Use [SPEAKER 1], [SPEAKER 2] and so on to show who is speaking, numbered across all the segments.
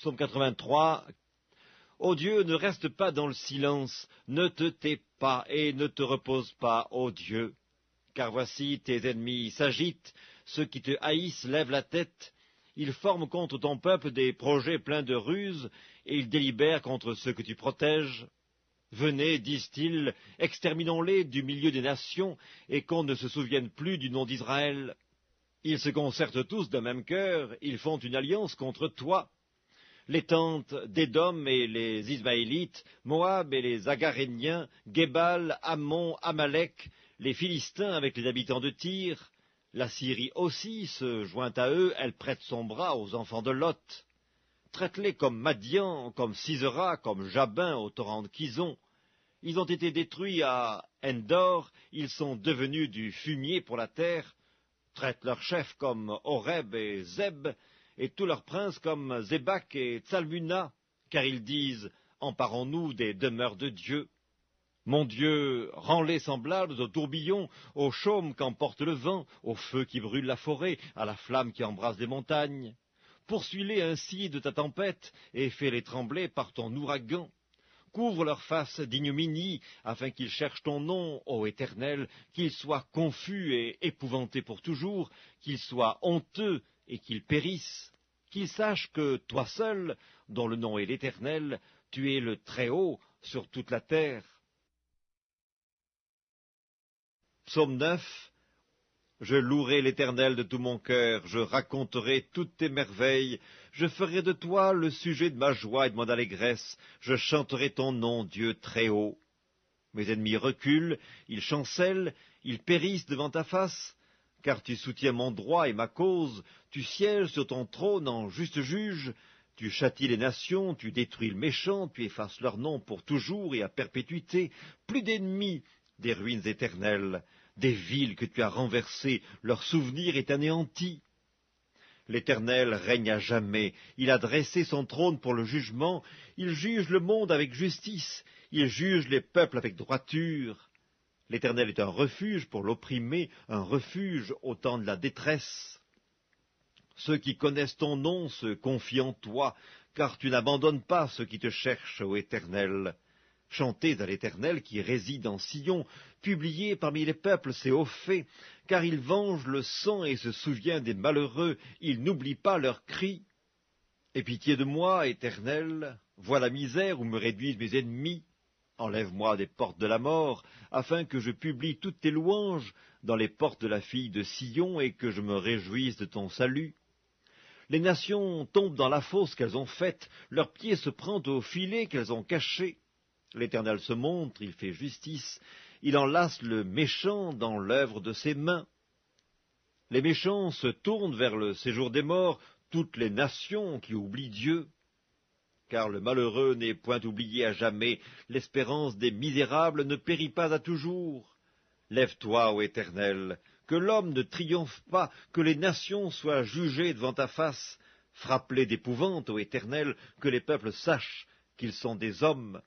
[SPEAKER 1] Psaume 83. Ô Dieu, ne reste pas dans le silence, ne te tais pas et ne te repose pas, ô Dieu. Car voici tes ennemis s'agitent, ceux qui te haïssent lèvent la tête, ils forment contre ton peuple des projets pleins de ruses, et ils délibèrent contre ceux que tu protèges. Venez, disent-ils, exterminons-les du milieu des nations, et qu'on ne se souvienne plus du nom d'Israël. Ils se concertent tous d'un même cœur, ils font une alliance contre toi. Les tentes d'Édom et les Ismaélites, Moab et les Agaréniens, Guébal, Ammon, Amalek, les Philistins avec les habitants de Tyr. La Syrie aussi se joint à eux, elle prête son bras aux enfants de Lot. Traite-les comme Madian, comme Sisera, comme Jabin au torrent de Kison. Ils ont été détruits à Endor, ils sont devenus du fumier pour la terre. Traite leurs chefs comme Horeb et Zeb, et tous leurs princes comme Zébak et Tsalmuna, car ils disent « Emparons-nous des demeures de Dieu ». Mon Dieu, rends-les semblables aux tourbillons, au chaume qu'emporte le vent, au feu qui brûle la forêt, à la flamme qui embrase les montagnes. Poursuis-les ainsi de ta tempête, et fais-les trembler par ton ouragan. Couvre leur face d'ignominie, afin qu'ils cherchent ton nom, ô Éternel, qu'ils soient confus et épouvantés pour toujours, qu'ils soient honteux et qu'ils périssent, qu'ils sachent que toi seul, dont le nom est l'Éternel, tu es le Très-Haut sur toute la terre. Psaume 9. Je louerai l'Éternel de tout mon cœur, je raconterai toutes tes merveilles, je ferai de toi le sujet de ma joie et de mon allégresse, je chanterai ton nom, Dieu Très-Haut. Mes ennemis reculent, ils chancellent, ils périssent devant ta face, car tu soutiens mon droit et ma cause, tu sièges sur ton trône en juste juge, tu châties les nations, tu détruis le méchant, tu effaces leur nom pour toujours et à perpétuité, plus d'ennemis, des ruines éternelles, des villes que tu as renversées, leur souvenir est anéanti. L'Éternel règne à jamais, il a dressé son trône pour le jugement, il juge le monde avec justice, il juge les peuples avec droiture. L'Éternel est un refuge pour l'opprimé, un refuge au temps de la détresse. Ceux qui connaissent ton nom se confient en toi, car tu n'abandonnes pas ceux qui te cherchent, ô Éternel. Chantez à l'Éternel qui réside en Sion, publiez parmi les peuples ses hauts faits, car il venge le sang et se souvient des malheureux, il n'oublie pas leurs cris. Aie pitié de moi, Éternel, vois la misère où me réduisent mes ennemis. Enlève-moi des portes de la mort, afin que je publie toutes tes louanges dans les portes de la fille de Sion et que je me réjouisse de ton salut. Les nations tombent dans la fosse qu'elles ont faite, leurs pieds se prennent au filet qu'elles ont caché. L'Éternel se montre, il fait justice, il enlace le méchant dans l'œuvre de ses mains. Les méchants se tournent vers le séjour des morts, toutes les nations qui oublient Dieu. Car le malheureux n'est point oublié à jamais, l'espérance des misérables ne périt pas à toujours. Lève-toi, ô Éternel, que l'homme ne triomphe pas, que les nations soient jugées devant ta face. Frappe-les d'épouvante, ô Éternel, que les peuples sachent qu'ils sont des hommes.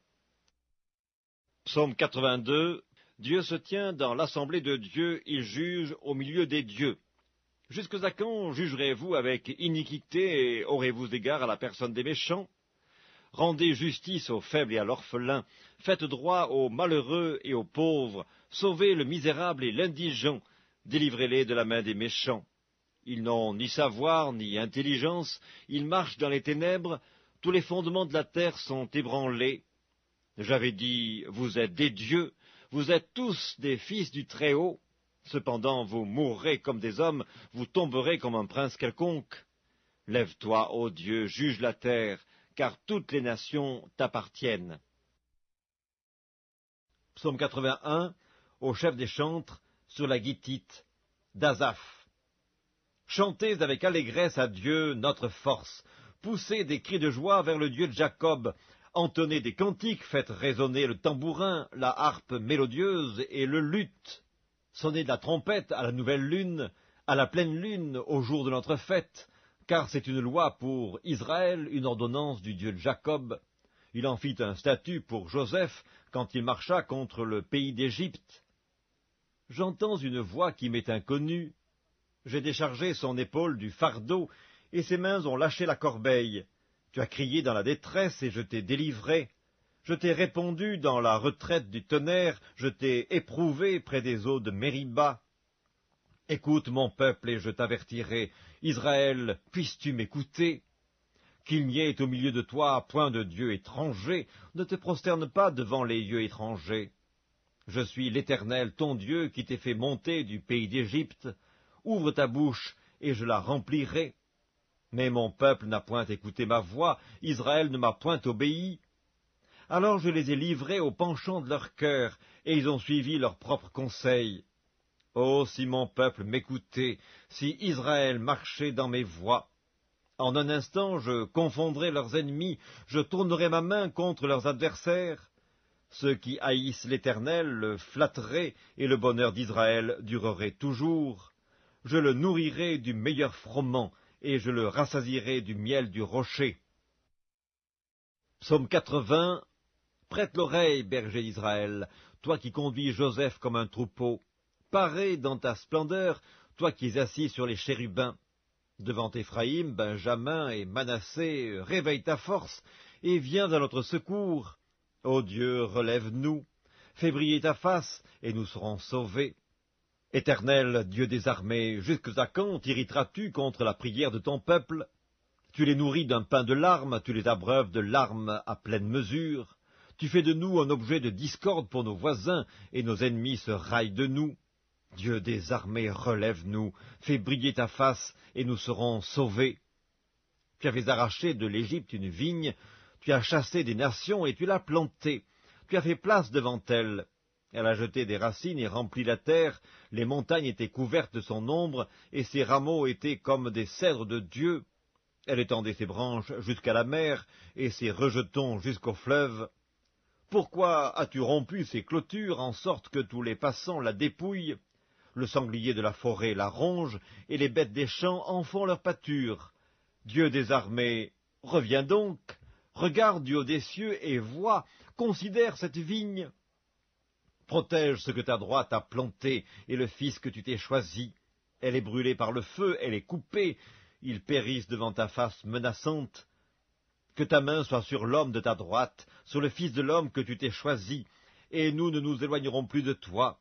[SPEAKER 1] Psaume 82. Dieu se tient dans l'assemblée de Dieu, il juge au milieu des dieux. Jusqu'à quand jugerez-vous avec iniquité et aurez-vous égard à la personne des méchants? Rendez justice aux faibles et à l'orphelin, faites droit aux malheureux et aux pauvres, sauvez le misérable et l'indigent, délivrez-les de la main des méchants. Ils n'ont ni savoir ni intelligence, ils marchent dans les ténèbres, tous les fondements de la terre sont ébranlés. J'avais dit, vous êtes des dieux, vous êtes tous des fils du Très-Haut. Cependant, vous mourrez comme des hommes, vous tomberez comme un prince quelconque. Lève-toi, ô Dieu, juge la terre, car toutes les nations t'appartiennent. Psaume 81, au chef des chantres, sur la guitite, d'Asaph. Chantez avec allégresse à Dieu, notre force. Poussez des cris de joie vers le Dieu de Jacob. Entonnez des cantiques, faites résonner le tambourin, la harpe mélodieuse et le luth. Sonnez de la trompette à la nouvelle lune, à la pleine lune, au jour de notre fête, car c'est une loi pour Israël, une ordonnance du Dieu de Jacob. Il en fit un statut pour Joseph quand il marcha contre le pays d'Égypte. J'entends une voix qui m'est inconnue. J'ai déchargé son épaule du fardeau, et ses mains ont lâché la corbeille. Tu as crié dans la détresse, et je t'ai délivré. Je t'ai répondu dans la retraite du tonnerre, je t'ai éprouvé près des eaux de Mériba. Écoute mon peuple, et je t'avertirai. Israël, puisses-tu m'écouter? Qu'il n'y ait au milieu de toi point de dieu étranger, ne te prosterne pas devant les dieux étrangers. Je suis l'Éternel, ton Dieu, qui t'ai fait monter du pays d'Égypte. Ouvre ta bouche, et je la remplirai. Mais mon peuple n'a point écouté ma voix, Israël ne m'a point obéi. Alors je les ai livrés au penchant de leur cœur, et ils ont suivi leurs propres conseils. Oh, si mon peuple m'écoutait, si Israël marchait dans mes voies! En un instant, je confondrai leurs ennemis, je tournerai ma main contre leurs adversaires. Ceux qui haïssent l'Éternel le flatteraient, et le bonheur d'Israël durerait toujours. Je le nourrirai du meilleur froment, et je le rassasierai du miel du rocher. Psaume 80. Prête l'oreille, berger d'Israël, toi qui conduis Joseph comme un troupeau. Parez dans ta splendeur, toi qui es assis sur les chérubins. Devant Éphraïm, Benjamin et Manassé, réveille ta force, et viens à notre secours. Ô Dieu, relève-nous, fais briller ta face, et nous serons sauvés. Éternel, Dieu des armées, jusqu'à quand t'irriteras-tu contre la prière de ton peuple? Tu les nourris d'un pain de larmes, tu les abreuves de larmes à pleine mesure. Tu fais de nous un objet de discorde pour nos voisins, et nos ennemis se raillent de nous. Dieu des armées, relève-nous, fais briller ta face, et nous serons sauvés. Tu avais arraché de l'Égypte une vigne, tu as chassé des nations, et tu l'as plantée. Tu as fait place devant elle. Elle a jeté des racines et rempli la terre, les montagnes étaient couvertes de son ombre, et ses rameaux étaient comme des cèdres de Dieu. Elle étendait ses branches jusqu'à la mer, et ses rejetons jusqu'au fleuve. Pourquoi as-tu rompu ses clôtures, en sorte que tous les passants la dépouillent? Le sanglier de la forêt la ronge, et les bêtes des champs en font leur pâture. Dieu des armées, reviens donc, regarde du haut des cieux et vois, considère cette vigne. Protège ce que ta droite a planté, et le fils que tu t'es choisi. Elle est brûlée par le feu, elle est coupée, ils périssent devant ta face menaçante. Que ta main soit sur l'homme de ta droite, sur le fils de l'homme que tu t'es choisi, et nous ne nous éloignerons plus de toi.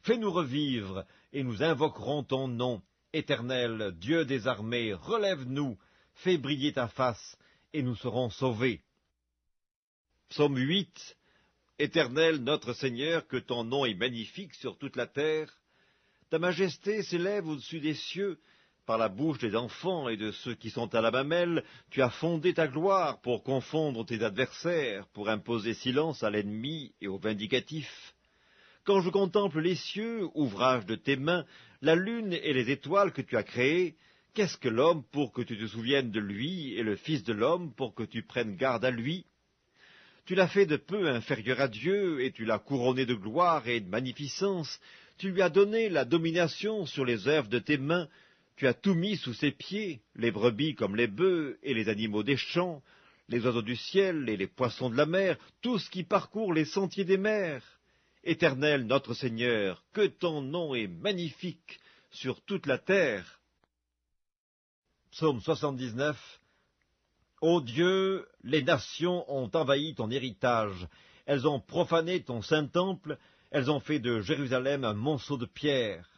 [SPEAKER 1] Fais-nous revivre, et nous invoquerons ton nom. Éternel, Dieu des armées, relève-nous, fais briller ta face, et nous serons sauvés. Psaume 8. Éternel, notre Seigneur, que ton nom est magnifique sur toute la terre. Ta majesté s'élève au-dessus des cieux. Par la bouche des enfants et de ceux qui sont à la mamelle, tu as fondé ta gloire pour confondre tes adversaires, pour imposer silence à l'ennemi et au vindicatif. Quand je contemple les cieux, ouvrage de tes mains, la lune et les étoiles que tu as créées, qu'est-ce que l'homme pour que tu te souviennes de lui, et le Fils de l'homme pour que tu prennes garde à lui? Tu l'as fait de peu inférieur à Dieu, et tu l'as couronné de gloire et de magnificence. Tu lui as donné la domination sur les œuvres de tes mains. Tu as tout mis sous ses pieds, les brebis comme les bœufs, et les animaux des champs, les oiseaux du ciel et les poissons de la mer, tout ce qui parcourt les sentiers des mers. Éternel notre Seigneur, que ton nom est magnifique sur toute la terre. Psaume 79. Ô Dieu, les nations ont envahi ton héritage, elles ont profané ton saint temple, elles ont fait de Jérusalem un monceau de pierres.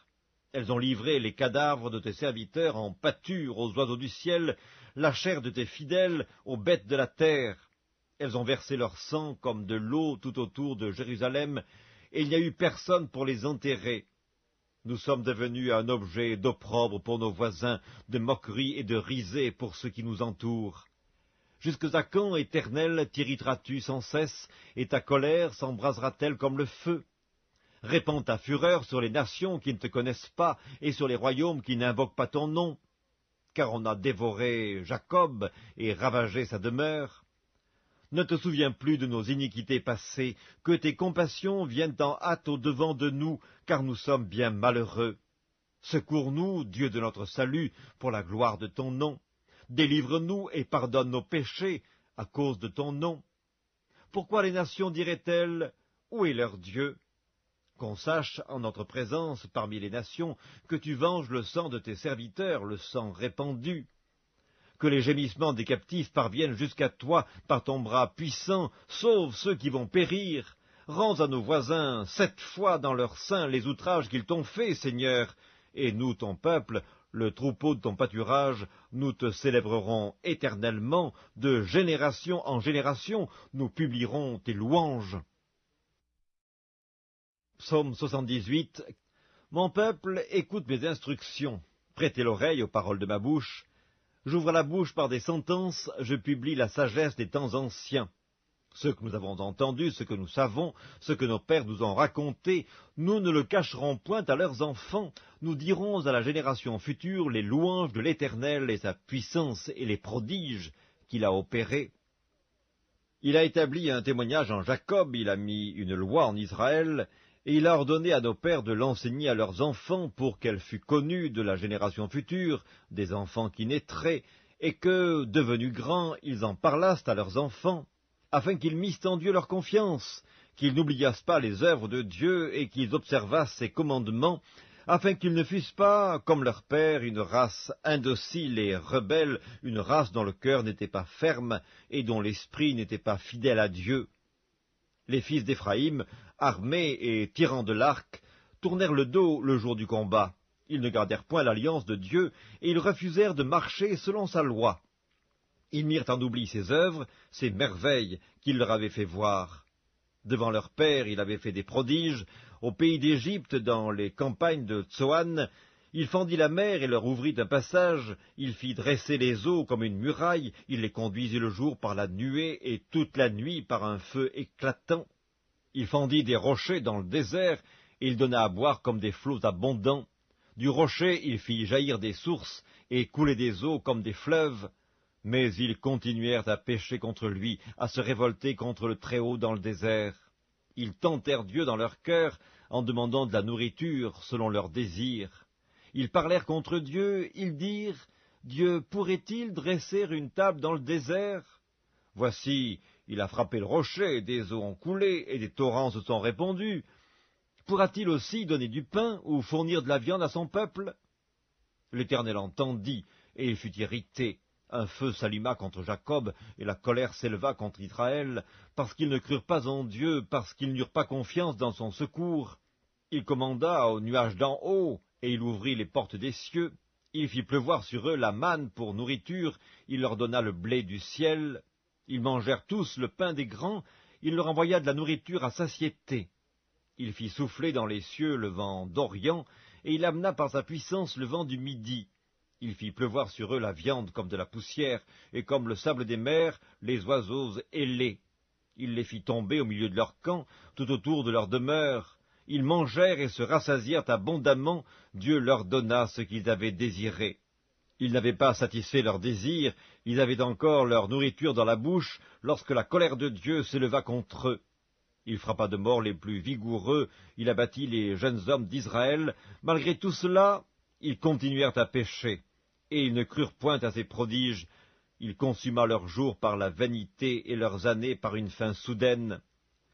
[SPEAKER 1] Elles ont livré les cadavres de tes serviteurs en pâture aux oiseaux du ciel, la chair de tes fidèles aux bêtes de la terre. Elles ont versé leur sang comme de l'eau tout autour de Jérusalem, et il n'y a eu personne pour les enterrer. Nous sommes devenus un objet d'opprobre pour nos voisins, de moquerie et de risée pour ceux qui nous entourent. Jusqu'à quand, Éternel, t'irriteras-tu sans cesse, et ta colère s'embrasera-t-elle comme le feu? Répands ta fureur sur les nations qui ne te connaissent pas, et sur les royaumes qui n'invoquent pas ton nom, car on a dévoré Jacob et ravagé sa demeure. Ne te souviens plus de nos iniquités passées, que tes compassions viennent en hâte au-devant de nous, car nous sommes bien malheureux. Secours-nous, Dieu de notre salut, pour la gloire de ton nom. Délivre-nous et pardonne nos péchés à cause de ton nom. Pourquoi les nations diraient-elles, où est leur Dieu? Qu'on sache, en notre présence parmi les nations, que tu venges le sang de tes serviteurs, le sang répandu. que les gémissements des captifs parviennent jusqu'à toi par ton bras puissant, sauve ceux qui vont périr. Rends à nos voisins 7 fois dans leur sein les outrages qu'ils t'ont faits, Seigneur, et nous, ton peuple, le troupeau de ton pâturage, nous te célébrerons éternellement, de génération en génération, nous publierons tes louanges. Psaume 78. Mon peuple, écoute mes instructions, prêtez l'oreille aux paroles de ma bouche. J'ouvre la bouche par des sentences, je publie la sagesse des temps anciens. Ce que nous avons entendu, ce que nous savons, ce que nos pères nous ont raconté, nous ne le cacherons point à leurs enfants. Nous dirons à la génération future les louanges de l'Éternel et sa puissance et les prodiges qu'il a opérés. Il a établi un témoignage en Jacob, il a mis une loi en Israël, et il a ordonné à nos pères de l'enseigner à leurs enfants pour qu'elle fût connue de la génération future, des enfants qui naîtraient, et que, devenus grands, ils en parlassent à leurs enfants, afin qu'ils missent en Dieu leur confiance, qu'ils n'oubliassent pas les œuvres de Dieu et qu'ils observassent ses commandements, afin qu'ils ne fussent pas, comme leur père, une race indocile et rebelle, une race dont le cœur n'était pas ferme et dont l'esprit n'était pas fidèle à Dieu. Les fils d'Éphraïm, armés et tirant de l'arc, tournèrent le dos le jour du combat. Ils ne gardèrent point l'alliance de Dieu, et ils refusèrent de marcher selon sa loi. Ils mirent en oubli ses œuvres, ses merveilles qu'il leur avait fait voir. Devant leur père, il avait fait des prodiges. Au pays d'Égypte, dans les campagnes de Tsoan, il fendit la mer et leur ouvrit un passage. Il fit dresser les eaux comme une muraille. Il les conduisit le jour par la nuée et toute la nuit par un feu éclatant. Il fendit des rochers dans le désert, et il donna à boire comme des flots abondants. Du rocher, il fit jaillir des sources et couler des eaux comme des fleuves. Mais ils continuèrent à pécher contre lui, à se révolter contre le Très-Haut dans le désert. Ils tentèrent Dieu dans leur cœur, en demandant de la nourriture selon leurs désirs. Ils parlèrent contre Dieu, ils dirent, « Dieu pourrait-il dresser une table dans le désert? Voici, il a frappé le rocher, des eaux ont coulé, et des torrents se sont répandus. Pourra-t-il aussi donner du pain, ou fournir de la viande à son peuple ?» L'Éternel entendit, et il fut irrité. Un feu s'alluma contre Jacob, et la colère s'éleva contre Israël, parce qu'ils ne crurent pas en Dieu, parce qu'ils n'eurent pas confiance dans son secours. Il commanda aux nuages d'en haut, et il ouvrit les portes des cieux. Il fit pleuvoir sur eux la manne pour nourriture, il leur donna le blé du ciel. Ils mangèrent tous le pain des grands, il leur envoya de la nourriture à satiété. Il fit souffler dans les cieux le vent d'Orient, et il amena par sa puissance le vent du Midi. Il fit pleuvoir sur eux la viande comme de la poussière, et comme le sable des mers, les oiseaux ailés. Il les fit tomber au milieu de leur camp, tout autour de leur demeure. Ils mangèrent et se rassasièrent abondamment, Dieu leur donna ce qu'ils avaient désiré. Ils n'avaient pas satisfait leurs désirs, ils avaient encore leur nourriture dans la bouche, lorsque la colère de Dieu s'éleva contre eux. Il frappa de mort les plus vigoureux, il abattit les jeunes hommes d'Israël. Malgré tout cela, ils continuèrent à pécher. Et ils ne crurent point à ses prodiges. Il consuma leurs jours par la vanité et leurs années par une fin soudaine.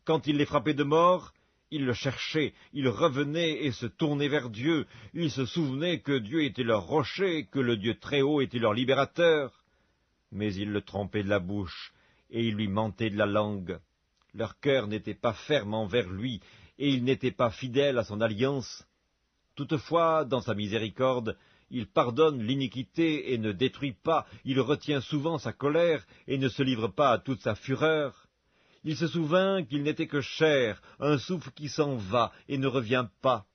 [SPEAKER 1] Quand il les frappait de mort, ils le cherchaient, ils revenaient et se tournaient vers Dieu. Ils se souvenaient que Dieu était leur rocher, que le Dieu Très-Haut était leur libérateur. Mais ils le trompaient de la bouche, et ils lui mentaient de la langue. Leur cœur n'était pas ferme envers lui, et ils n'étaient pas fidèles à son alliance. Toutefois, dans sa miséricorde, il pardonne l'iniquité et ne détruit pas, il retient souvent sa colère et ne se livre pas à toute sa fureur. Il se souvint qu'il n'était que chair, un souffle qui s'en va et ne revient pas.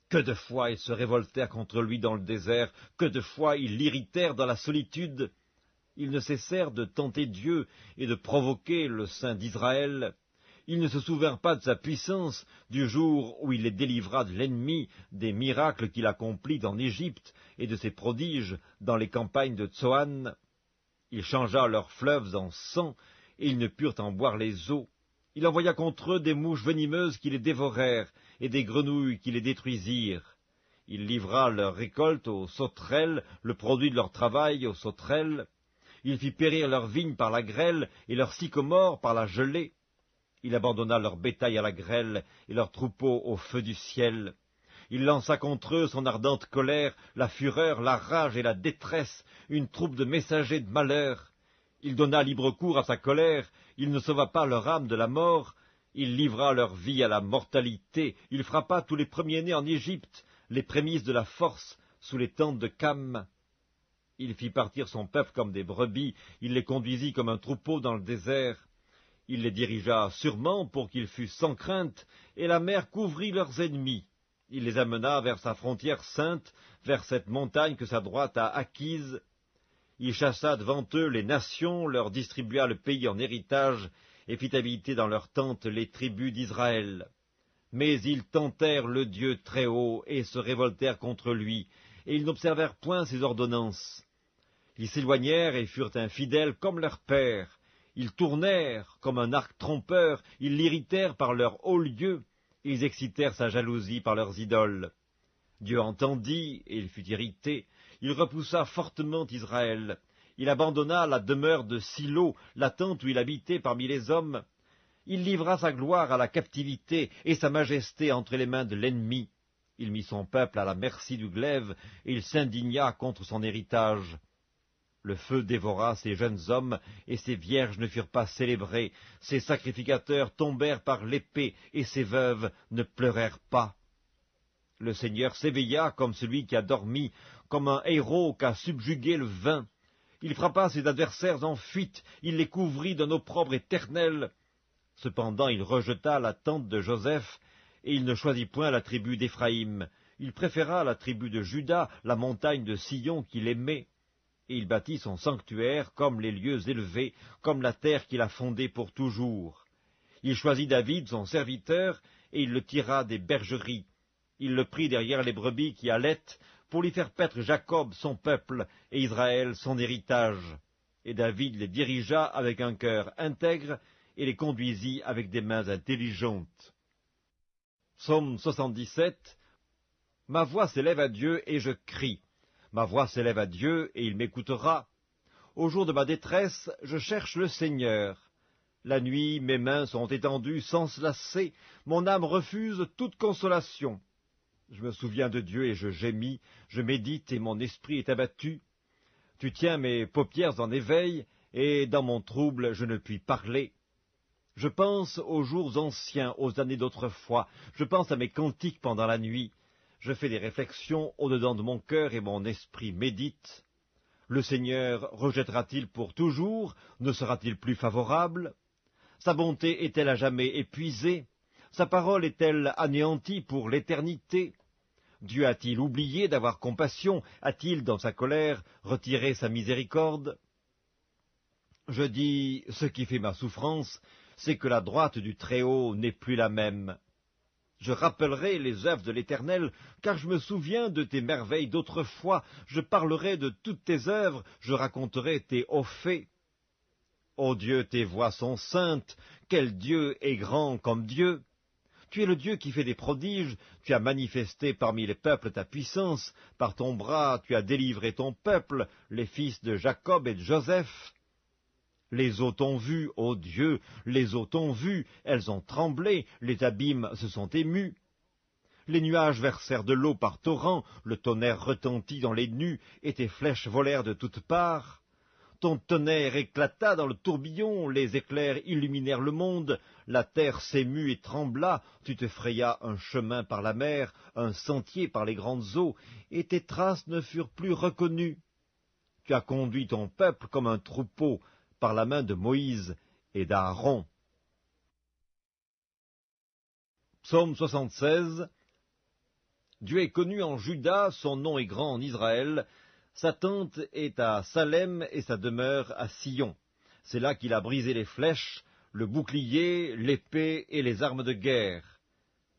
[SPEAKER 1] Que de fois ils se révoltèrent contre lui dans le désert, que de fois ils l'irritèrent dans la solitude. Ils ne cessèrent de tenter Dieu et de provoquer le Saint d'Israël. Ils ne se souvinrent pas de sa puissance, du jour où il les délivra de l'ennemi, des miracles qu'il accomplit en Égypte, et de ses prodiges dans les campagnes de Tsoan. Il changea leurs fleuves en sang, et ils ne purent en boire les eaux. Il envoya contre eux des mouches venimeuses qui les dévorèrent, et des grenouilles qui les détruisirent. Il livra leur récolte aux sauterelles, le produit de leur travail aux sauterelles. Il fit périr leurs vignes par la grêle, et leurs sycomores par la gelée. Il abandonna leur bétail à la grêle et leurs troupeaux au feu du ciel. Il lança contre eux son ardente colère, la fureur, la rage et la détresse, une troupe de messagers de malheur. Il donna libre cours à sa colère, il ne sauva pas leur âme de la mort, il livra leur vie à la mortalité, il frappa tous les premiers-nés en Égypte, les prémices de la force, sous les tentes de Cam. Il fit partir son peuple comme des brebis, il les conduisit comme un troupeau dans le désert. Il les dirigea sûrement pour qu'ils fussent sans crainte, et la mer couvrit leurs ennemis. Il les amena vers sa frontière sainte, vers cette montagne que sa droite a acquise. Il chassa devant eux les nations, leur distribua le pays en héritage, et fit habiter dans leurs tentes les tribus d'Israël. Mais ils tentèrent le Dieu très haut, et se révoltèrent contre lui, et ils n'observèrent point ses ordonnances. Ils s'éloignèrent et furent infidèles comme leur père. Ils tournèrent comme un arc trompeur, ils l'irritèrent par leurs hauts lieux, ils excitèrent sa jalousie par leurs idoles. Dieu entendit, et il fut irrité, il repoussa fortement Israël. Il abandonna la demeure de Silo, la tente où il habitait parmi les hommes. Il livra sa gloire à la captivité et sa majesté entre les mains de l'ennemi. Il mit son peuple à la merci du glaive, et il s'indigna contre son héritage. Le feu dévora ses jeunes hommes, et ses vierges ne furent pas célébrées. Ses sacrificateurs tombèrent par l'épée, et ses veuves ne pleurèrent pas. Le Seigneur s'éveilla comme celui qui a dormi, comme un héros qu'a subjugué le vin. Il frappa ses adversaires en fuite, il les couvrit d'un opprobre éternel. Cependant il rejeta la tente de Joseph, et il ne choisit point la tribu d'Éphraïm. Il préféra la tribu de Juda, la montagne de Sion qu'il aimait. Et il bâtit son sanctuaire comme les lieux élevés, comme la terre qu'il a fondée pour toujours. Il choisit David, son serviteur, et il le tira des bergeries. Il le prit derrière les brebis qui allaitent, pour lui faire paître Jacob, son peuple, et Israël, son héritage. Et David les dirigea avec un cœur intègre, et les conduisit avec des mains intelligentes. Psaume 77. Ma voix s'élève à Dieu, et je crie. Ma voix s'élève à Dieu, et il m'écoutera. Au jour de ma détresse, je cherche le Seigneur. La nuit, mes mains sont étendues sans se lasser, mon âme refuse toute consolation. Je me souviens de Dieu et je gémis, je médite et mon esprit est abattu. Tu tiens mes paupières en éveil, et dans mon trouble je ne puis parler. Je pense aux jours anciens, aux années d'autrefois, je pense à mes cantiques pendant la nuit. Je fais des réflexions au-dedans de mon cœur et mon esprit médite. Le Seigneur rejettera-t-il pour toujours? Ne sera-t-il plus favorable? Sa bonté est-elle à jamais épuisée? Sa parole est-elle anéantie pour l'éternité? Dieu a-t-il oublié d'avoir compassion? A-t-il, dans sa colère, retiré sa miséricorde? Je dis, ce qui fait ma souffrance, c'est que la droite du Très-Haut n'est plus la même. Je rappellerai les œuvres de l'Éternel, car je me souviens de tes merveilles d'autrefois. Je parlerai de toutes tes œuvres, je raconterai tes hauts faits. Ô Dieu, tes voies sont saintes, quel Dieu est grand comme Dieu! Tu es le Dieu qui fait des prodiges, tu as manifesté parmi les peuples ta puissance, par ton bras tu as délivré ton peuple, les fils de Jacob et de Joseph. Les eaux t'ont vu, ô Dieu, les eaux t'ont vu, elles ont tremblé, les abîmes se sont émus. Les nuages versèrent de l'eau par torrents, le tonnerre retentit dans les nues, et tes flèches volèrent de toutes parts. Ton tonnerre éclata dans le tourbillon, les éclairs illuminèrent le monde, la terre s'émut et trembla, tu te frayas un chemin par la mer, un sentier par les grandes eaux, et tes traces ne furent plus reconnues. Tu as conduit ton peuple comme un troupeau, par la main de Moïse et d'Aaron. Psaume 76. Dieu est connu en Juda, son nom est grand en Israël. Sa tente est à Salem et sa demeure à Sion. C'est là qu'il a brisé les flèches, le bouclier, l'épée et les armes de guerre.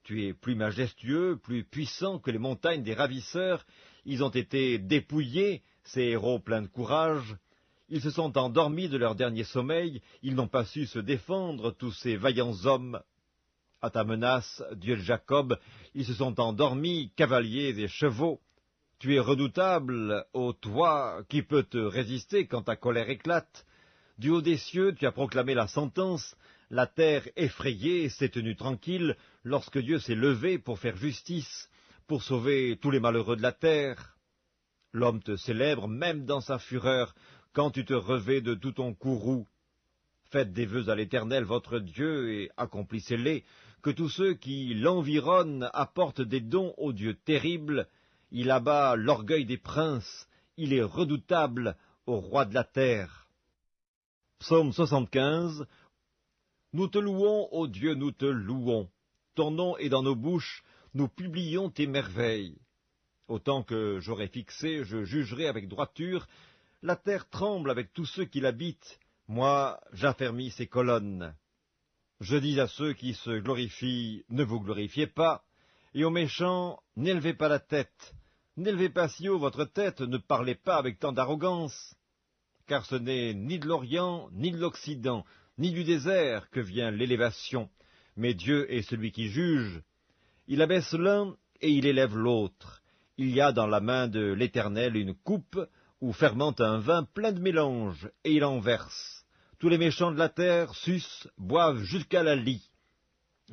[SPEAKER 1] Tu es plus majestueux, plus puissant que les montagnes des ravisseurs. Ils ont été dépouillés, ces héros pleins de courage. Ils se sont endormis de leur dernier sommeil, ils n'ont pas su se défendre, tous ces vaillants hommes. À ta menace, Dieu de Jacob, ils se sont endormis, cavaliers et chevaux. Tu es redoutable, ô toi, qui peut te résister quand ta colère éclate? Du haut des cieux, tu as proclamé la sentence, la terre effrayée s'est tenue tranquille lorsque Dieu s'est levé pour faire justice, pour sauver tous les malheureux de la terre. L'homme te célèbre même dans sa fureur, quand tu te revêts de tout ton courroux. Faites des vœux à l'Éternel votre Dieu, et accomplissez-les, que tous ceux qui l'environnent apportent des dons au Dieu terrible. Il abat l'orgueil des princes, il est redoutable au roi de la terre. Psaume 75. Nous te louons, ô Dieu, nous te louons. Ton nom est dans nos bouches, nous publions tes merveilles. Autant que j'aurai fixé, je jugerai avec droiture. La terre tremble avec tous ceux qui l'habitent. Moi, j'affermis ses colonnes. Je dis à ceux qui se glorifient, ne vous glorifiez pas, et aux méchants, n'élevez pas la tête. N'élevez pas si haut votre tête, ne parlez pas avec tant d'arrogance. Car ce n'est ni de l'Orient, ni de l'Occident, ni du désert que vient l'élévation, mais Dieu est celui qui juge. Il abaisse l'un et il élève l'autre. Il y a dans la main de l'Éternel une coupe où fermente un vin plein de mélange, et il en verse. Tous les méchants de la terre sucent, boivent jusqu'à la lie.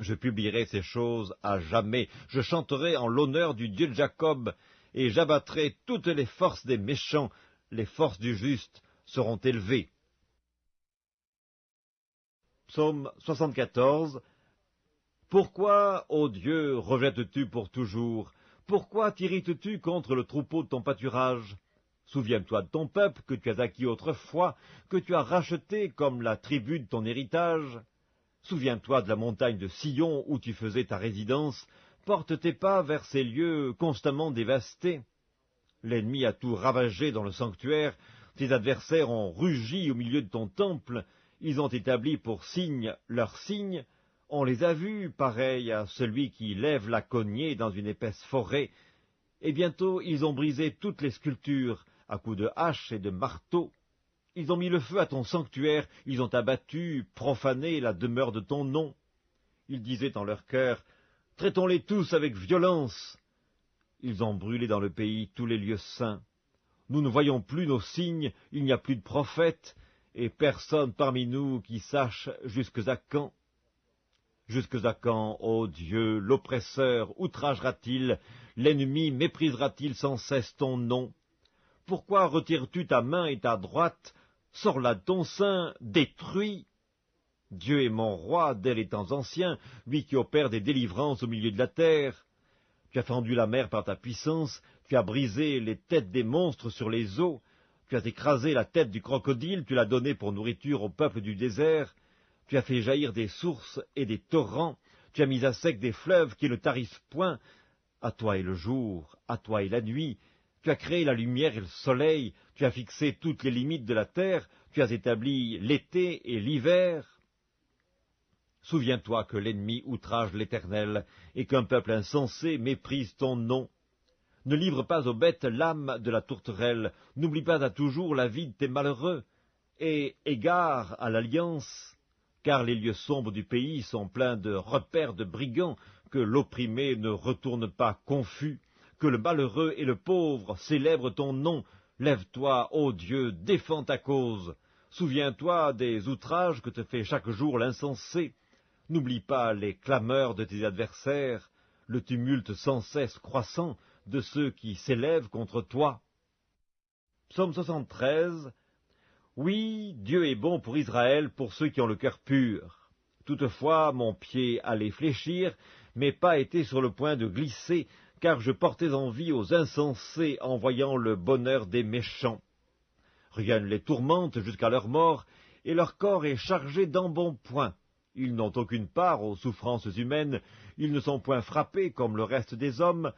[SPEAKER 1] Je publierai ces choses à jamais, je chanterai en l'honneur du Dieu de Jacob, et j'abattrai toutes les forces des méchants, les forces du juste seront élevées. Psaume 74. Pourquoi, ô Dieu, rejettes-tu pour toujours? Pourquoi t'irrites-tu contre le troupeau de ton pâturage? Souviens-toi de ton peuple que tu as acquis autrefois, que tu as racheté comme la tribu de ton héritage. Souviens-toi de la montagne de Sion où tu faisais ta résidence. Porte tes pas vers ces lieux constamment dévastés. L'ennemi a tout ravagé dans le sanctuaire. Tes adversaires ont rugi au milieu de ton temple. Ils ont établi pour signe leur signe. On les a vus, pareils à celui qui lève la cognée dans une épaisse forêt. Et bientôt ils ont brisé toutes les sculptures, à coups de hache et de marteau. Ils ont mis le feu à ton sanctuaire, ils ont abattu, profané la demeure de ton nom. Ils disaient en leur cœur, traitons-les tous avec violence. Ils ont brûlé dans le pays tous les lieux saints. Nous ne voyons plus nos signes, il n'y a plus de prophètes, et personne parmi nous qui sache jusque à quand. Jusque à quand, ô Dieu, l'oppresseur outragera-t-il, l'ennemi méprisera-t-il sans cesse ton nom? Pourquoi retires-tu ta main et ta droite? Sors-la de ton sein, détruis. Dieu est mon roi dès les temps anciens, lui qui opère des délivrances au milieu de la terre. Tu as fendu la mer par ta puissance, tu as brisé les têtes des monstres sur les eaux, tu as écrasé la tête du crocodile, tu l'as donnée pour nourriture au peuple du désert. Tu as fait jaillir des sources et des torrents, tu as mis à sec des fleuves qui ne tarissent point. À toi est le jour, à toi est la nuit. Tu as créé la lumière et le soleil, tu as fixé toutes les limites de la terre, tu as établi l'été et l'hiver. Souviens-toi que l'ennemi outrage l'Éternel, et qu'un peuple insensé méprise ton nom. Ne livre pas aux bêtes l'âme de la tourterelle, n'oublie pas à toujours la vie de tes malheureux, et égare à l'alliance. Car les lieux sombres du pays sont pleins de repères de brigands, que l'opprimé ne retourne pas confus, que le malheureux et le pauvre célèbrent ton nom. Lève-toi, ô Dieu, défends ta cause. Souviens-toi des outrages que te fait chaque jour l'insensé. N'oublie pas les clameurs de tes adversaires, le tumulte sans cesse croissant de ceux qui s'élèvent contre toi. Psaume 73. Oui, Dieu est bon pour Israël, pour ceux qui ont le cœur pur. Toutefois, mon pied allait fléchir, mes pas étaient sur le point de glisser, car je portais envie aux insensés en voyant le bonheur des méchants. Rien ne les tourmente jusqu'à leur mort, et leur corps est chargé d'embonpoint. Ils n'ont aucune part aux souffrances humaines, ils ne sont point frappés comme le reste des hommes.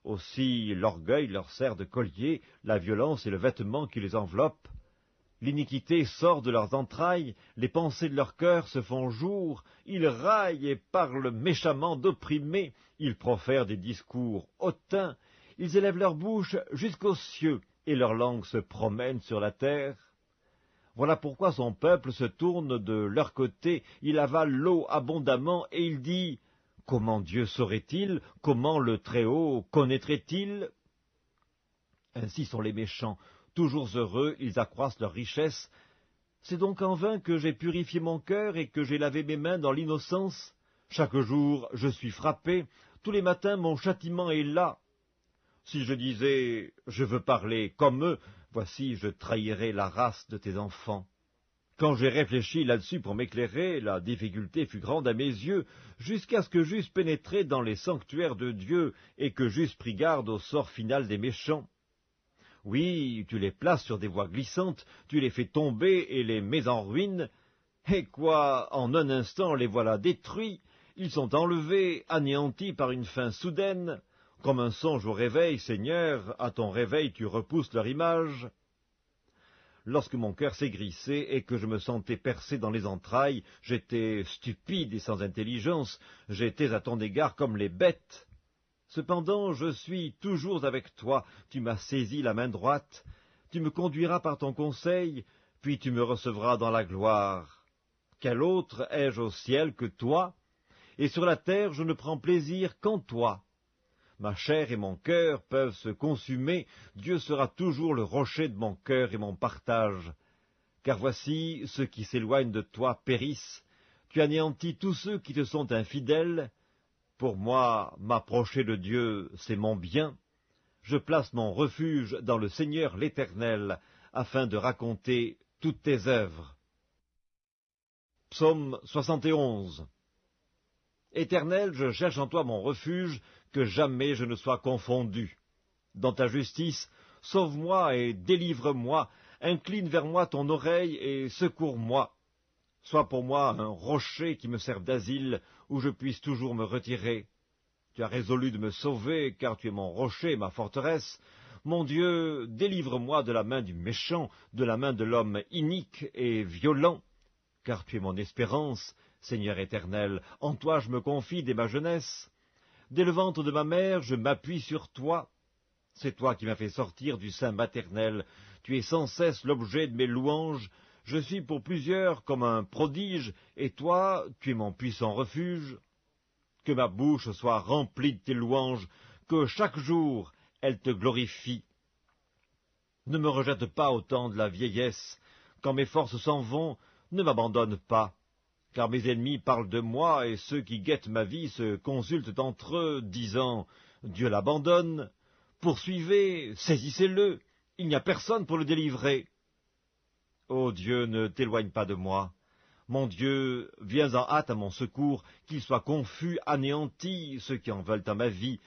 [SPEAKER 1] Aussi l'orgueil leur sert de collier, la violence est le vêtement qui les enveloppe. L'iniquité sort de leurs entrailles, les pensées de leur cœur se font jour, ils raillent et parlent méchamment d'opprimés, ils profèrent des discours hautains, ils élèvent leur bouche jusqu'aux cieux, et leur langue se promène sur la terre. Voilà pourquoi son peuple se tourne de leur côté, il avale l'eau abondamment, et il dit « Comment Dieu saurait-il? Comment le Très-Haut connaîtrait-il » Ainsi sont les méchants. Toujours heureux, ils accroissent leur richesse. C'est donc en vain que j'ai purifié mon cœur et que j'ai lavé mes mains dans l'innocence. Chaque jour, je suis frappé. Tous les matins, mon châtiment est là. Si je disais « je veux parler comme eux », voici, je trahirais la race de tes enfants. Quand j'ai réfléchi là-dessus pour m'éclairer, la difficulté fut grande à mes yeux, jusqu'à ce que j'eusse pénétré dans les sanctuaires de Dieu et que j'eusse pris garde au sort final des méchants. Oui, tu les places sur des voies glissantes, tu les fais tomber et les mets en ruine. Et quoi, en un instant les voilà détruits, ils sont enlevés, anéantis par une fin soudaine. Comme un songe au réveil, Seigneur, à ton réveil tu repousses leur image. Lorsque mon cœur s'aigrissait et que je me sentais percé dans les entrailles, j'étais stupide et sans intelligence, j'étais à ton égard comme les bêtes. Cependant, je suis toujours avec toi, tu m'as saisi la main droite, tu me conduiras par ton conseil, puis tu me recevras dans la gloire. Quel autre ai-je au ciel que toi? Et sur la terre je ne prends plaisir qu'en toi. Ma chair et mon cœur peuvent se consumer, Dieu sera toujours le rocher de mon cœur et mon partage. Car voici, ceux qui s'éloignent de toi périssent, tu anéantis tous ceux qui te sont infidèles. Pour moi, m'approcher de Dieu, c'est mon bien. Je place mon refuge dans le Seigneur l'Éternel, afin de raconter toutes tes œuvres. Psaume 71. Éternel, je cherche en toi mon refuge, que jamais je ne sois confondu. Dans ta justice, sauve-moi et délivre-moi, incline vers moi ton oreille et secours-moi. Sois pour moi un rocher qui me serve d'asile, où je puisse toujours me retirer. Tu as résolu de me sauver, car tu es mon rocher, ma forteresse. Mon Dieu, délivre-moi de la main du méchant, de la main de l'homme inique et violent, car tu es mon espérance, Seigneur éternel, en toi je me confie dès ma jeunesse. Dès le ventre de ma mère, je m'appuie sur toi. C'est toi qui m'as fait sortir du sein maternel. Tu es sans cesse l'objet de mes louanges. Je suis pour plusieurs comme un prodige, et toi, tu es mon puissant refuge. Que ma bouche soit remplie de tes louanges, que chaque jour elle te glorifie. Ne me rejette pas au temps de la vieillesse. Quand mes forces s'en vont, ne m'abandonne pas. Car mes ennemis parlent de moi, et ceux qui guettent ma vie se consultent entre eux, disant « Dieu l'abandonne ». Poursuivez, saisissez-le, il n'y a personne pour le délivrer. Ô Dieu, ne t'éloigne pas de moi. Mon Dieu, viens en hâte à mon secours, qu'ils soient confus, anéantis, ceux qui en veulent à ma vie,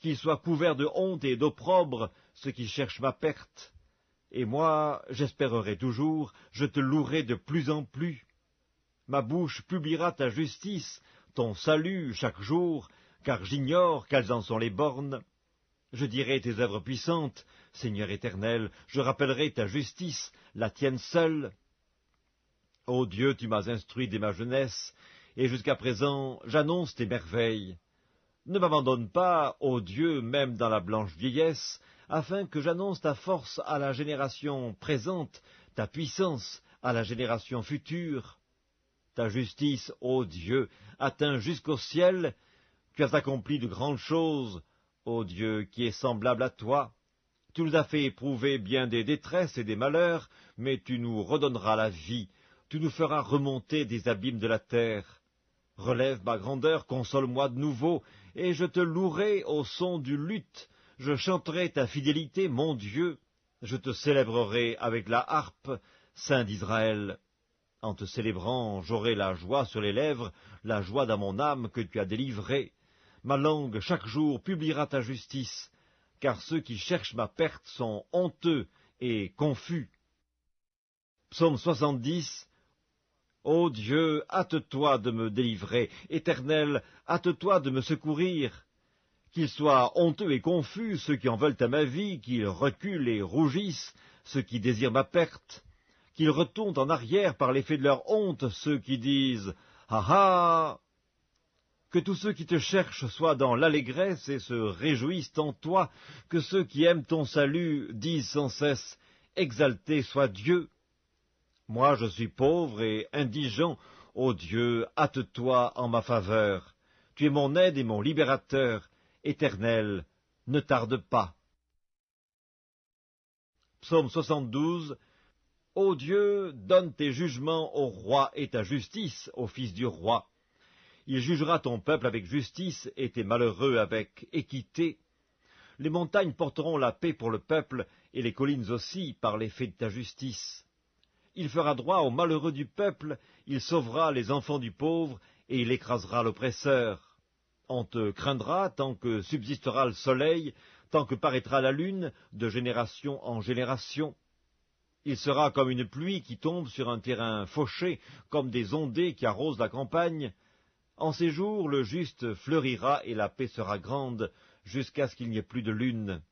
[SPEAKER 1] qu'ils soient couverts de honte et d'opprobre, ceux qui cherchent ma perte. Et moi, j'espérerai toujours, je te louerai de plus en plus. Ma bouche publiera ta justice, ton salut chaque jour, car j'ignore quelles en sont les bornes. Je dirai tes œuvres puissantes, Seigneur éternel, je rappellerai ta justice, la tienne seule. Ô Dieu, tu m'as instruit dès ma jeunesse, et jusqu'à présent j'annonce tes merveilles. Ne m'abandonne pas, ô Dieu, même dans la blanche vieillesse, afin que j'annonce ta force à la génération présente, ta puissance à la génération future. Ta justice, ô Dieu, atteint jusqu'au ciel, tu as accompli de grandes choses, ô Dieu, qui est semblable à toi. Tu nous as fait éprouver bien des détresses et des malheurs, mais tu nous redonneras la vie, tu nous feras remonter des abîmes de la terre. Relève ma grandeur, console-moi de nouveau, et je te louerai au son du luth, je chanterai ta fidélité, mon Dieu, je te célébrerai avec la harpe, Saint d'Israël. En te célébrant, j'aurai la joie sur les lèvres, la joie dans mon âme que tu as délivrée. Ma langue chaque jour publiera ta justice, car ceux qui cherchent ma perte sont honteux et confus. Psaume 70. Ô Dieu, hâte-toi de me délivrer, Éternel, hâte-toi de me secourir. Qu'ils soient honteux et confus, ceux qui en veulent à ma vie, qu'ils reculent et rougissent, ceux qui désirent ma perte. Qu'ils retournent en arrière par l'effet de leur honte, ceux qui disent « Ah ah !» Que tous ceux qui te cherchent soient dans l'allégresse et se réjouissent en toi, que ceux qui aiment ton salut disent sans cesse « Exalté soit Dieu !» Moi je suis pauvre et indigent, ô Dieu, hâte-toi en ma faveur. Tu es mon aide et mon libérateur, Éternel, ne tarde pas. Psaume 72. Ô Dieu, donne tes jugements au roi et ta justice au fils du roi. Il jugera ton peuple avec justice et tes malheureux avec équité. Les montagnes porteront la paix pour le peuple, et les collines aussi, par l'effet de ta justice. Il fera droit aux malheureux du peuple, il sauvera les enfants du pauvre, et il écrasera l'oppresseur. On te craindra tant que subsistera le soleil, tant que paraîtra la lune, de génération en génération. Il sera comme une pluie qui tombe sur un terrain fauché, comme des ondées qui arrosent la campagne. En ces jours, le juste fleurira et la paix sera grande, jusqu'à ce qu'il n'y ait plus de lune.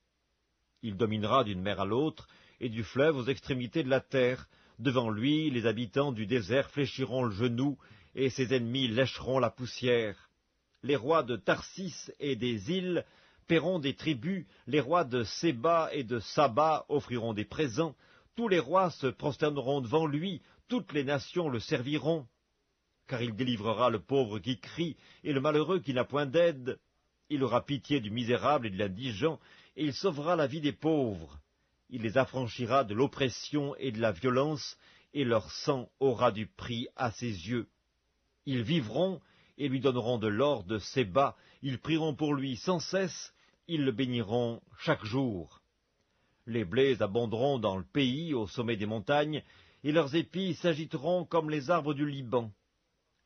[SPEAKER 1] Il dominera d'une mer à l'autre, et du fleuve aux extrémités de la terre. Devant lui, les habitants du désert fléchiront le genou, et ses ennemis lécheront la poussière. Les rois de Tarsis et des îles paieront des tributs, les rois de Séba et de Saba offriront des présents, tous les rois se prosterneront devant lui, toutes les nations le serviront. Car il délivrera le pauvre qui crie, et le malheureux qui n'a point d'aide. Il aura pitié du misérable et de l'indigent, et il sauvera la vie des pauvres. Il les affranchira de l'oppression et de la violence, et leur sang aura du prix à ses yeux. Ils vivront, et lui donneront de l'or de Séba, ils prieront pour lui sans cesse, ils le béniront chaque jour. Les blés abonderont dans le pays, au sommet des montagnes, et leurs épis s'agiteront comme les arbres du Liban.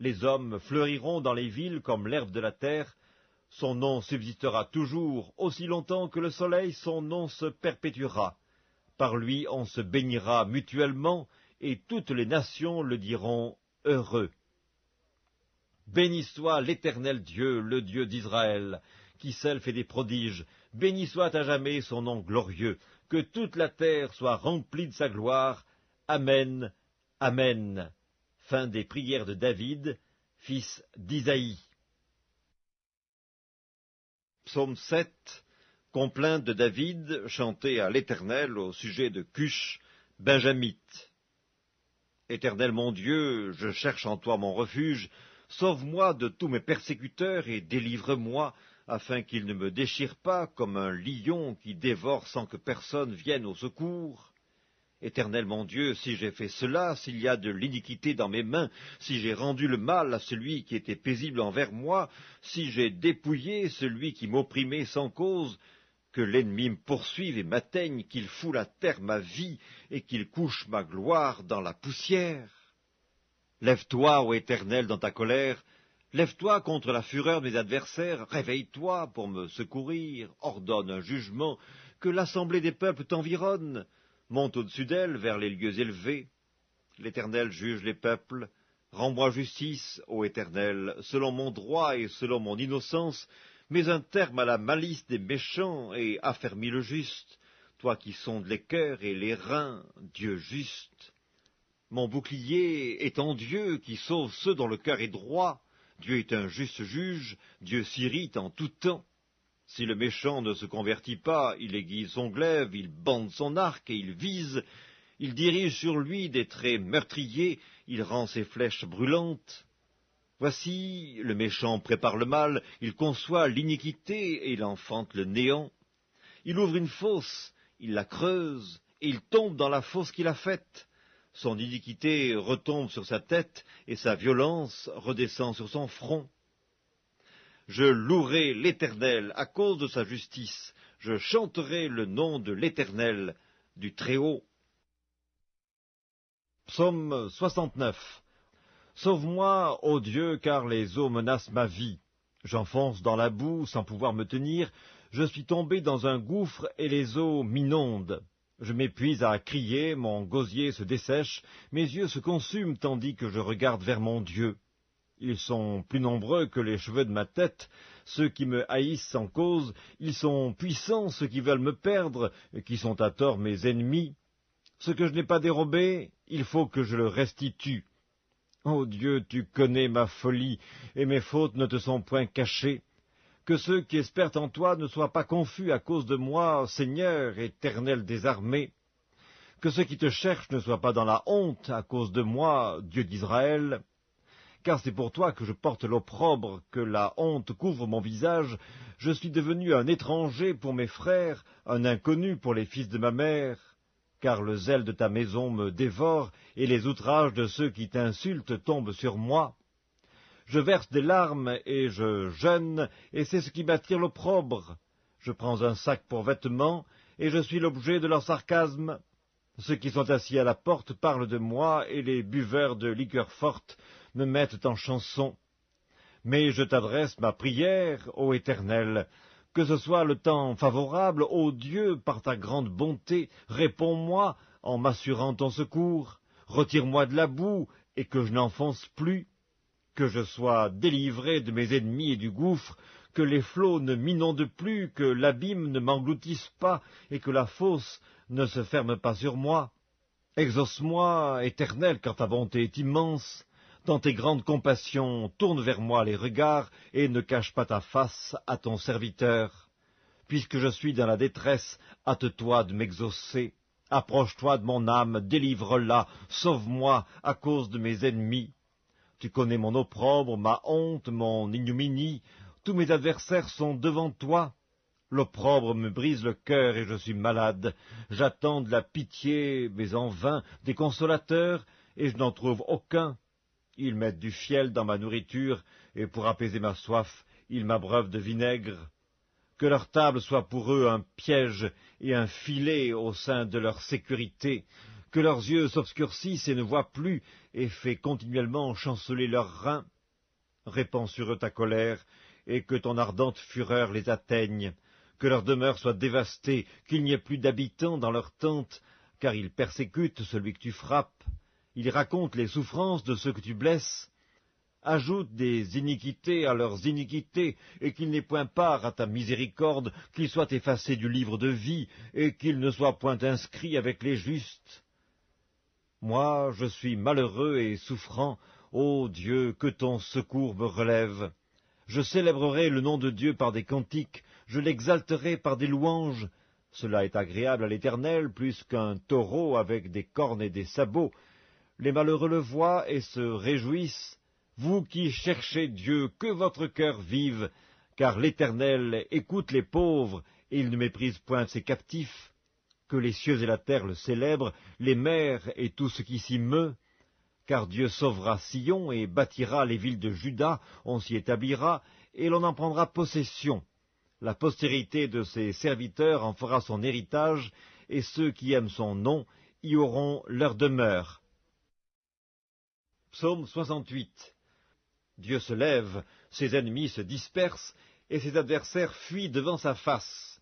[SPEAKER 1] Les hommes fleuriront dans les villes comme l'herbe de la terre. Son nom subsistera toujours, aussi longtemps que le soleil, son nom se perpétuera. Par lui on se bénira mutuellement, et toutes les nations le diront heureux. Béni soit l'Éternel Dieu, le Dieu d'Israël, qui seul fait des prodiges. Béni soit à jamais son nom glorieux. Que toute la terre soit remplie de sa gloire. Amen, Amen. Fin des prières de David, fils d'Isaïe. Psaume 7, complainte de David, chantée à l'Éternel au sujet de Cush, benjamite. Éternel mon Dieu, je cherche en toi mon refuge. Sauve-moi de tous mes persécuteurs et délivre-moi, afin qu'ils ne me déchirent pas comme un lion qui dévore sans que personne vienne au secours. Éternel mon Dieu, si j'ai fait cela, s'il y a de l'iniquité dans mes mains, si j'ai rendu le mal à celui qui était paisible envers moi, si j'ai dépouillé celui qui m'opprimait sans cause, que l'ennemi me poursuive et m'atteigne, qu'il foule à terre ma vie et qu'il couche ma gloire dans la poussière. Lève-toi, ô Éternel, dans ta colère, lève-toi contre la fureur de mes adversaires, réveille-toi pour me secourir, ordonne un jugement, que l'assemblée des peuples t'environne, monte au-dessus d'elle vers les lieux élevés. L'Éternel juge les peuples, rends-moi justice, ô Éternel, selon mon droit et selon mon innocence, mets un terme à la malice des méchants et affermis le juste, toi qui sondes les cœurs et les reins, Dieu juste. Mon bouclier est en Dieu qui sauve ceux dont le cœur est droit. Dieu est un juste juge, Dieu s'irrite en tout temps. Si le méchant ne se convertit pas, il aiguise son glaive, il bande son arc et il vise. Il dirige sur lui des traits meurtriers, il rend ses flèches brûlantes. Voici, le méchant prépare le mal, il conçoit l'iniquité et il enfante le néant. Il ouvre une fosse, il la creuse, et il tombe dans la fosse qu'il a faite. Son iniquité retombe sur sa tête, et sa violence redescend sur son front. Je louerai l'Éternel à cause de sa justice, je chanterai le nom de l'Éternel, du Très-Haut. Psaume 69. Sauve-moi, ô Dieu, car les eaux menacent ma vie. J'enfonce dans la boue sans pouvoir me tenir, je suis tombé dans un gouffre et les eaux m'inondent. Je m'épuise à crier, mon gosier se dessèche, mes yeux se consument tandis que je regarde vers mon Dieu. Ils sont plus nombreux que les cheveux de ma tête, ceux qui me haïssent sans cause, ils sont puissants ceux qui veulent me perdre, qui sont à tort mes ennemis. Ce que je n'ai pas dérobé, il faut que je le restitue. Ô Dieu, tu connais ma folie, et mes fautes ne te sont point cachées. Que ceux qui espèrent en toi ne soient pas confus à cause de moi, Seigneur, Éternel des armées. Que ceux qui te cherchent ne soient pas dans la honte à cause de moi, Dieu d'Israël. Car c'est pour toi que je porte l'opprobre, que la honte couvre mon visage. Je suis devenu un étranger pour mes frères, un inconnu pour les fils de ma mère. Car le zèle de ta maison me dévore, et les outrages de ceux qui t'insultent tombent sur moi. Je verse des larmes et je jeûne, et c'est ce qui m'attire l'opprobre. Je prends un sac pour vêtements, et je suis l'objet de leurs sarcasmes. Ceux qui sont assis à la porte parlent de moi, et les buveurs de liqueurs fortes me mettent en chanson. Mais je t'adresse ma prière, ô Éternel. Que ce soit le temps favorable, ô Dieu, par ta grande bonté, réponds-moi en m'assurant ton secours. Retire-moi de la boue, et que je n'enfonce plus. Que je sois délivré de mes ennemis et du gouffre, que les flots ne m'inondent plus, que l'abîme ne m'engloutisse pas, et que la fosse ne se ferme pas sur moi. Exauce-moi, Éternel, car ta bonté est immense. Dans tes grandes compassions, tourne vers moi les regards, et ne cache pas ta face à ton serviteur. Puisque je suis dans la détresse, hâte-toi de m'exaucer. Approche-toi de mon âme, délivre-la, sauve-moi à cause de mes ennemis. Tu connais mon opprobre, ma honte, mon ignominie. Tous mes adversaires sont devant toi. L'opprobre me brise le cœur et je suis malade. J'attends de la pitié, mais en vain, des consolateurs, et je n'en trouve aucun. Ils mettent du fiel dans ma nourriture, et pour apaiser ma soif, ils m'abreuvent de vinaigre. Que leur table soit pour eux un piège et un filet au sein de leur sécurité. Que leurs yeux s'obscurcissent et ne voient plus, et fais continuellement chanceler leurs reins. Répands sur eux ta colère, et que ton ardente fureur les atteigne. Que leur demeure soit dévastée, qu'il n'y ait plus d'habitants dans leurs tentes, car ils persécutent celui que tu frappes. Ils racontent les souffrances de ceux que tu blesses. Ajoute des iniquités à leurs iniquités, et qu'ils n'aient point part à ta miséricorde, qu'ils soient effacés du livre de vie, et qu'ils ne soient point inscrits avec les justes. Moi, je suis malheureux et souffrant, ô Dieu, que ton secours me relève. Je célébrerai le nom de Dieu par des cantiques, je l'exalterai par des louanges. Cela est agréable à l'Éternel, plus qu'un taureau avec des cornes et des sabots. Les malheureux le voient et se réjouissent. Vous qui cherchez Dieu, que votre cœur vive, car l'Éternel écoute les pauvres, et il ne méprise point ses captifs. Que les cieux et la terre le célèbrent, les mers et tout ce qui s'y meut. Car Dieu sauvera Sion et bâtira les villes de Juda, on s'y établira, et l'on en prendra possession. La postérité de ses serviteurs en fera son héritage, et ceux qui aiment son nom y auront leur demeure. Psaume 68. Dieu se lève, ses ennemis se dispersent, et ses adversaires fuient devant sa face.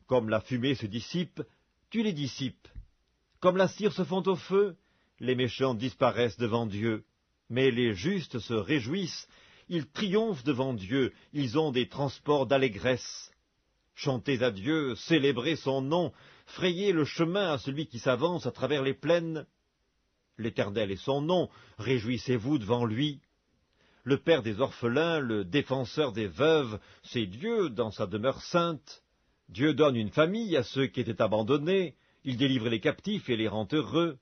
[SPEAKER 1] Comme la fumée se dissipe, tu les dissipes. Comme la cire se fond au feu, les méchants disparaissent devant Dieu. Mais les justes se réjouissent, ils triomphent devant Dieu, ils ont des transports d'allégresse. Chantez à Dieu, célébrez son nom, frayez le chemin à celui qui s'avance à travers les plaines. L'Éternel est son nom, réjouissez-vous devant lui. Le Père des orphelins, le défenseur des veuves, c'est Dieu dans sa demeure sainte. Dieu donne une famille à ceux qui étaient abandonnés, il délivre les captifs et les rend heureux.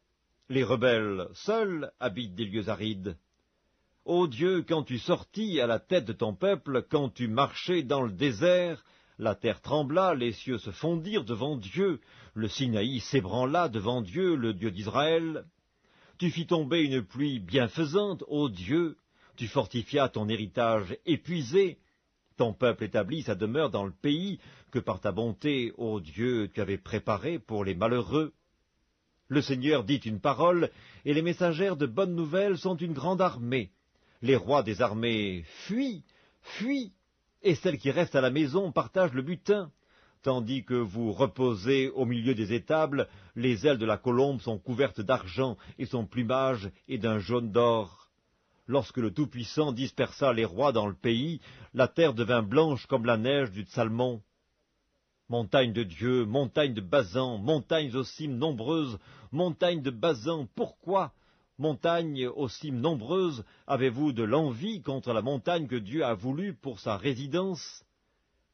[SPEAKER 1] Les rebelles seuls habitent des lieux arides. Ô Dieu, quand tu sortis à la tête de ton peuple, quand tu marchais dans le désert, la terre trembla, les cieux se fondirent devant Dieu, le Sinaï s'ébranla devant Dieu, le Dieu d'Israël. Tu fis tomber une pluie bienfaisante, ô Dieu, tu fortifias ton héritage épuisé. Ton peuple établit sa demeure dans le pays que par ta bonté, ô Dieu, tu avais préparé pour les malheureux. Le Seigneur dit une parole, et les messagères de bonnes nouvelles sont une grande armée. Les rois des armées fuient, fuient, et celles qui restent à la maison partagent le butin. Tandis que vous reposez au milieu des étables, les ailes de la colombe sont couvertes d'argent, et son plumage est d'un jaune d'or. Lorsque le Tout-Puissant dispersa les rois dans le pays, la terre devint blanche comme la neige du Salmon. Montagne de Dieu, montagne de Bazan, montagnes aux cimes nombreuses, montagnes de Bazan, pourquoi, montagnes aux cimes nombreuses, avez-vous de l'envie contre la montagne que Dieu a voulue pour sa résidence?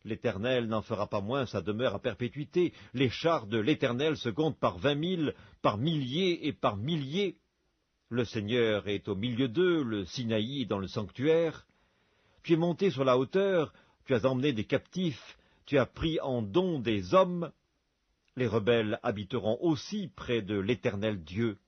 [SPEAKER 1] L'Éternel n'en fera pas moins sa demeure à perpétuité, les chars de l'Éternel se comptent par 20 000, par milliers et par milliers. Le Seigneur est au milieu d'eux, le Sinaï est dans le sanctuaire. Tu es monté sur la hauteur, tu as emmené des captifs, tu as pris en don des hommes. Les rebelles habiteront aussi près de l'Éternel Dieu.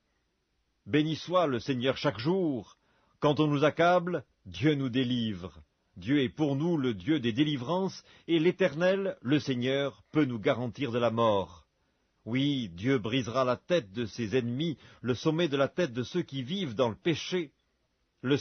[SPEAKER 1] Béni soit le Seigneur chaque jour. Quand on nous accable, Dieu nous délivre. Dieu est pour nous le Dieu des délivrances, et l'Éternel, le Seigneur, peut nous garantir de la mort. Oui, Dieu brisera la tête de ses ennemis, le sommet de la tête de ceux qui vivent dans le péché. Le